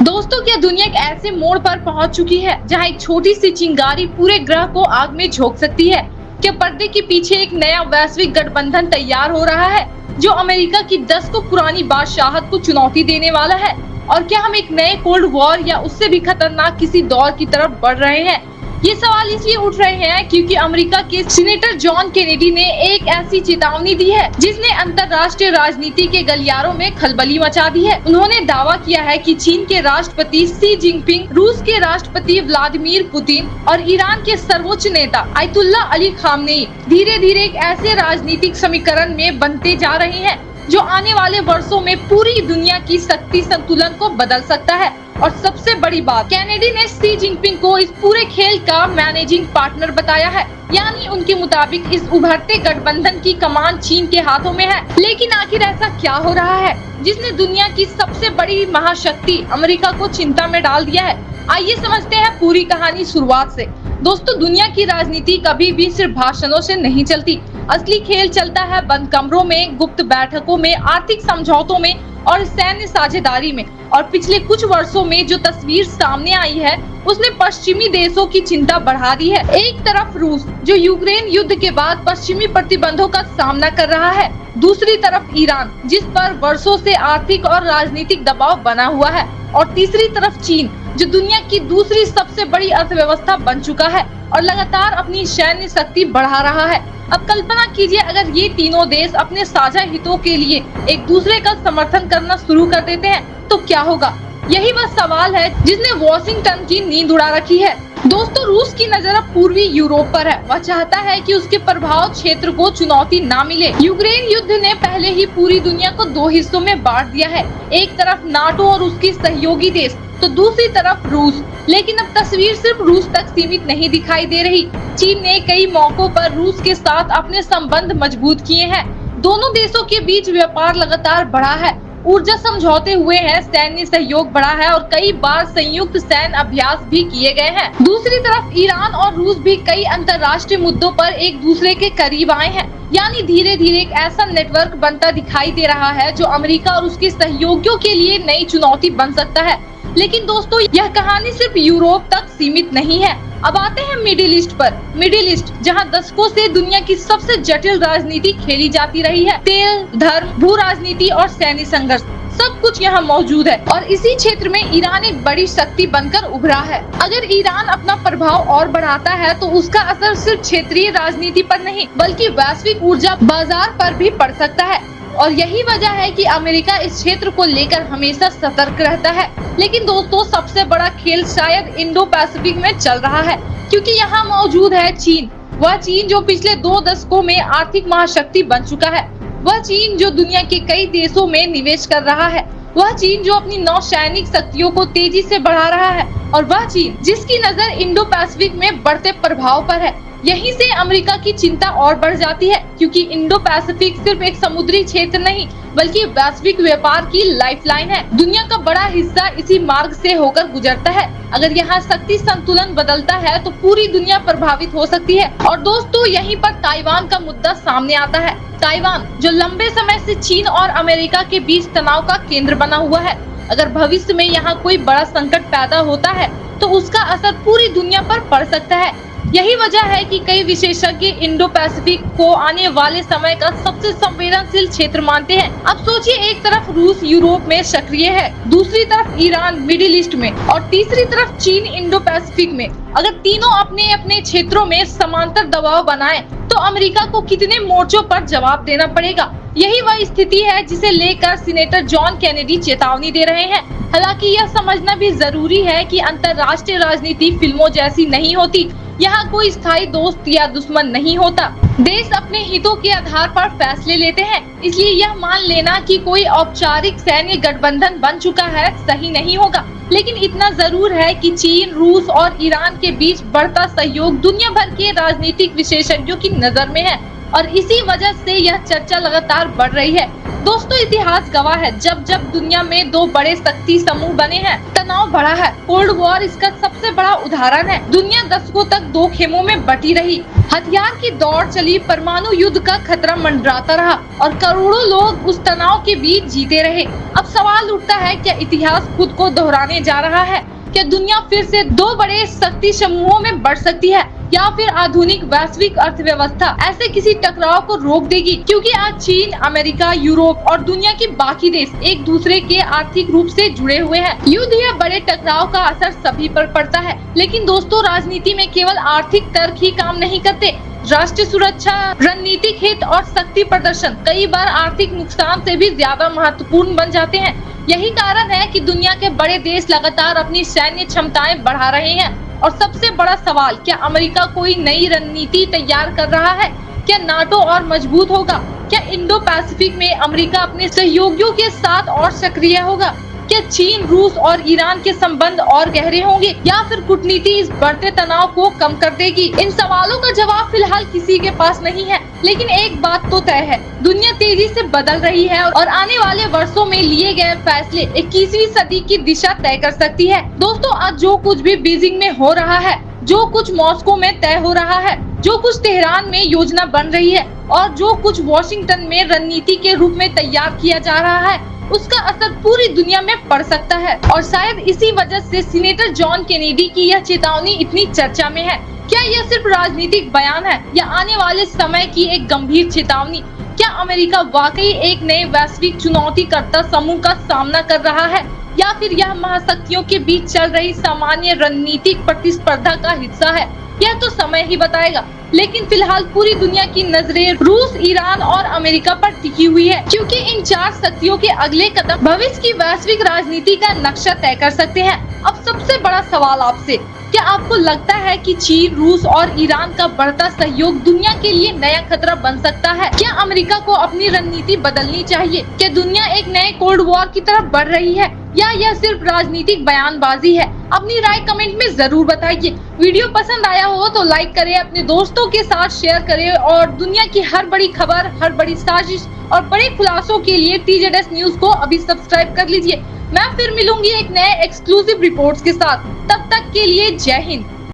दोस्तों, क्या दुनिया एक ऐसे मोड़ पर पहुंच चुकी है जहां एक छोटी सी चिंगारी पूरे ग्रह को आग में झोंक सकती है? क्या पर्दे के पीछे एक नया वैश्विक गठबंधन तैयार हो रहा है जो अमेरिका की दशकों पुरानी बादशाहत को चुनौती देने वाला है? और क्या हम एक नए कोल्ड वॉर या उससे भी खतरनाक किसी दौर की तरफ बढ़ रहे हैं? ये सवाल इसलिए उठ रहे हैं क्योंकि अमेरिका के सीनेटर जॉन केनेडी ने एक ऐसी चेतावनी दी है जिसने अंतर्राष्ट्रीय राजनीति के गलियारों में खलबली मचा दी है। उन्होंने दावा किया है कि चीन के राष्ट्रपति शी जिनपिंग, रूस के राष्ट्रपति व्लादिमीर पुतिन और ईरान के सर्वोच्च नेता आयतुल्ला अली खामनेई धीरे धीरे एक ऐसे राजनीतिक समीकरण में बनते जा रहे हैं जो आने वाले वर्षों में पूरी दुनिया की शक्ति संतुलन को बदल सकता है। और सबसे बड़ी बात, केनेडी ने शी जिनपिंग को इस पूरे खेल का मैनेजिंग पार्टनर बताया है, यानी उनके मुताबिक इस उभरते गठबंधन की कमान चीन के हाथों में है। लेकिन आखिर ऐसा क्या हो रहा है जिसने दुनिया की सबसे बड़ी महाशक्ति अमेरिका को चिंता में डाल दिया है? आइए समझते हैं पूरी कहानी शुरुआत से। दोस्तों, दुनिया की राजनीति कभी भी सिर्फ भाषणों से नहीं चलती। असली खेल चलता है बंद कमरों में, गुप्त बैठकों में, आर्थिक समझौतों में और सैन्य साझेदारी में। और पिछले कुछ वर्षों में जो तस्वीर सामने आई है उसने पश्चिमी देशों की चिंता बढ़ा दी है। एक तरफ रूस जो यूक्रेन युद्ध के बाद पश्चिमी प्रतिबंधों का सामना कर रहा है, दूसरी तरफ ईरान जिस पर वर्षों से आर्थिक और राजनीतिक दबाव बना हुआ है, और तीसरी तरफ चीन जो दुनिया की दूसरी सबसे बड़ी अर्थव्यवस्था बन चुका है और लगातार अपनी सैन्य शक्ति बढ़ा रहा है। अब कल्पना कीजिए अगर ये तीनों देश अपने साझा हितों के लिए एक दूसरे का समर्थन करना शुरू कर देते हैं तो क्या होगा? यही वह सवाल है जिसने वॉशिंगटन की नींद उड़ा रखी है। दोस्तों, रूस की नजर अब पूर्वी यूरोप पर है। वह चाहता है कि उसके प्रभाव क्षेत्र को चुनौती ना मिले। यूक्रेन युद्ध ने पहले ही पूरी दुनिया को दो हिस्सों में बांट दिया है, एक तरफ नाटो और उसकी सहयोगी देश तो दूसरी तरफ रूस। लेकिन अब तस्वीर सिर्फ रूस तक सीमित नहीं दिखाई दे रही। चीन ने कई मौकों पर रूस के साथ अपने संबंध मजबूत किए हैं। दोनों देशों के बीच व्यापार लगातार बढ़ा है, ऊर्जा समझौते हुए हैं, सैन्य सहयोग बढ़ा है और कई बार संयुक्त सैन्य अभ्यास भी किए गए हैं। दूसरी तरफ ईरान और रूस भी कई अंतर्राष्ट्रीय मुद्दों पर एक दूसरे के करीब आए हैं, यानी धीरे धीरे एक ऐसा नेटवर्क बनता दिखाई दे रहा है जो अमेरिका और उसके सहयोगियों के लिए नई चुनौती बन सकता है। लेकिन दोस्तों, यह कहानी सिर्फ यूरोप तक सीमित नहीं है। अब आते हैं मिडिल ईस्ट पर। मिडिल ईस्ट जहां दशकों से दुनिया की सबसे जटिल राजनीति खेली जाती रही है। तेल, धर्म, भू राजनीति और सैन्य संघर्ष सब कुछ यहाँ मौजूद है। और इसी क्षेत्र में ईरान एक बड़ी शक्ति बनकर उभरा है। अगर ईरान अपना प्रभाव और बढ़ाता है तो उसका असर सिर्फ क्षेत्रीय राजनीति पर नहीं बल्कि वैश्विक ऊर्जा बाजार पर भी पड़ सकता है। और यही वजह है कि अमेरिका इस क्षेत्र को लेकर हमेशा सतर्क रहता है। लेकिन दोस्तों, सबसे बड़ा खेल शायद इंडो पैसिफिक में चल रहा है, क्योंकि यहाँ मौजूद है चीन। वह चीन जो पिछले 2 दशकों में आर्थिक महाशक्ति बन चुका है, वह चीन जो दुनिया के कई देशों में निवेश कर रहा है, वह चीन जो अपनी नौसैनिक शक्तियों को तेजी से बढ़ा रहा है, और वह चीन जिसकी नजर इंडो पैसिफिक में बढ़ते प्रभाव पर है। यहीं से अमेरिका की चिंता और बढ़ जाती है, क्योंकि इंडो पैसिफिक सिर्फ एक समुद्री क्षेत्र नहीं बल्कि वैश्विक व्यापार की लाइफलाइन है। दुनिया का बड़ा हिस्सा इसी मार्ग से होकर गुजरता है। अगर यहाँ शक्ति संतुलन बदलता है तो पूरी दुनिया प्रभावित हो सकती है। और दोस्तों, यहीं पर ताइवान का मुद्दा सामने आता है। ताइवान जो लंबे समय से चीन और अमेरिका के बीच तनाव का केंद्र बना हुआ है। अगर भविष्य में यहाँ कोई बड़ा संकट पैदा होता है तो उसका असर पूरी दुनिया पर पड़ सकता है। यही वजह है कि कई विशेषज्ञ इंडो पैसिफिक को आने वाले समय का सबसे संवेदनशील क्षेत्र मानते हैं। अब सोचिए, एक तरफ रूस यूरोप में सक्रिय है, दूसरी तरफ ईरान मिडिल ईस्ट में और तीसरी तरफ चीन इंडो पैसिफिक में। अगर तीनों अपने अपने क्षेत्रों में समांतर दबाव बनाएं, तो अमेरिका को कितने मोर्चों पर जवाब देना पड़ेगा? यही वह स्थिति है जिसे लेकर सीनेटर जॉन केनेडी चेतावनी दे रहे हैं। हालांकि यह समझना भी जरूरी है कि अंतर्राष्ट्रीय राजनीति फिल्मों जैसी नहीं होती। यहाँ कोई स्थायी दोस्त या दुश्मन नहीं होता। देश अपने हितों के आधार पर फैसले लेते हैं। इसलिए यह मान लेना कि कोई औपचारिक सैन्य गठबंधन बन चुका है सही नहीं होगा। लेकिन इतना जरूर है कि चीन, रूस और ईरान के बीच बढ़ता सहयोग दुनिया भर के राजनीतिक विशेषज्ञों की नजर में है और इसी वजह से यह चर्चा लगातार बढ़ रही है। दोस्तों, इतिहास गवाह है, जब जब दुनिया में 2 बड़े शक्ति समूह बने हैं, तनाव बढ़ा है। कोल्ड वॉर इसका सबसे बड़ा उदाहरण है। दुनिया दशकों तक दो खेमों में बटी रही, हथियार की दौड़ चली, परमाणु युद्ध का खतरा मंडराता रहा और करोड़ों लोग उस तनाव के बीच जीते रहे। अब सवाल उठता है, क्या इतिहास खुद को दोहराने जा रहा है? क्या दुनिया फिर से दो बड़े शक्ति समूहों में बढ़ सकती है, या फिर आधुनिक वैश्विक अर्थव्यवस्था ऐसे किसी टकराव को रोक देगी? क्योंकि आज चीन, अमेरिका, यूरोप और दुनिया के बाकी देश एक दूसरे के आर्थिक रूप से जुड़े हुए हैं। युद्ध या बड़े टकराव का असर सभी पर पड़ता है, लेकिन दोस्तों, राजनीति में केवल आर्थिक तर्क ही काम नहीं करते। राष्ट्रीय सुरक्षा, रणनीतिक हित और शक्ति प्रदर्शन कई बार आर्थिक नुकसान से भी ज्यादा महत्वपूर्ण बन जाते हैं। यही कारण है कि दुनिया के बड़े देश लगातार अपनी सैन्य क्षमताएं बढ़ा रहे हैं। और सबसे बड़ा सवाल, क्या अमेरिका कोई नई रणनीति तैयार कर रहा है? क्या नाटो और मजबूत होगा? क्या इंडो पैसिफिक में अमेरिका अपने सहयोगियों के साथ और सक्रिय होगा? क्या चीन, रूस और ईरान के संबंध और गहरे होंगे, या फिर कूटनीति इस बढ़ते तनाव को कम कर देगी? इन सवालों का जवाब फिलहाल किसी के पास नहीं है, लेकिन एक बात तो तय है, दुनिया तेजी से बदल रही है और आने वाले वर्षों में लिए गए फैसले 21वीं सदी की दिशा तय कर सकती है। दोस्तों, आज जो कुछ भी बीजिंग में हो रहा है, जो कुछ मॉस्को में तय हो रहा है, जो कुछ तेहरान में योजना बन रही है और जो कुछ वॉशिंगटन में रणनीति के रूप में तैयार किया जा रहा है, उसका असर पूरी दुनिया में पड़ सकता है। और शायद इसी वजह से सीनेटर जॉन केनेडी की यह चेतावनी इतनी चर्चा में है। क्या यह सिर्फ राजनीतिक बयान है, या आने वाले समय की एक गंभीर चेतावनी? क्या अमेरिका वाकई एक नए वैश्विक चुनौतीकर्ता समूह का सामना कर रहा है, या फिर यह महाशक्तियों के बीच चल रही सामान्य रणनीतिक प्रतिस्पर्धा का हिस्सा है? यह तो समय ही बताएगा, लेकिन फिलहाल पूरी दुनिया की नजरें रूस, ईरान और अमेरिका पर टिकी हुई है, क्योंकि इन चार शक्तियों के अगले कदम भविष्य की वैश्विक राजनीति का नक्शा तय कर सकते हैं। अब सबसे बड़ा सवाल आपसे, क्या आपको लगता है कि चीन, रूस और ईरान का बढ़ता सहयोग दुनिया के लिए नया खतरा बन सकता है? क्या अमेरिका को अपनी रणनीति बदलनी चाहिए? क्या दुनिया एक नए कोल्ड वॉर की तरफ बढ़ रही है, या यह सिर्फ राजनीतिक बयानबाजी है? अपनी राय कमेंट में जरूर बताइए। वीडियो पसंद आया हो तो लाइक करें, अपने दोस्तों के साथ शेयर करें और दुनिया की हर बड़ी खबर, हर बड़ी साजिश और बड़े खुलासों के लिए TZS न्यूज को अभी सब्सक्राइब कर लीजिए। मैं फिर मिलूंगी एक नए एक्सक्लूसिव रिपोर्ट्स के साथ। तब तक के लिए जय हिंद।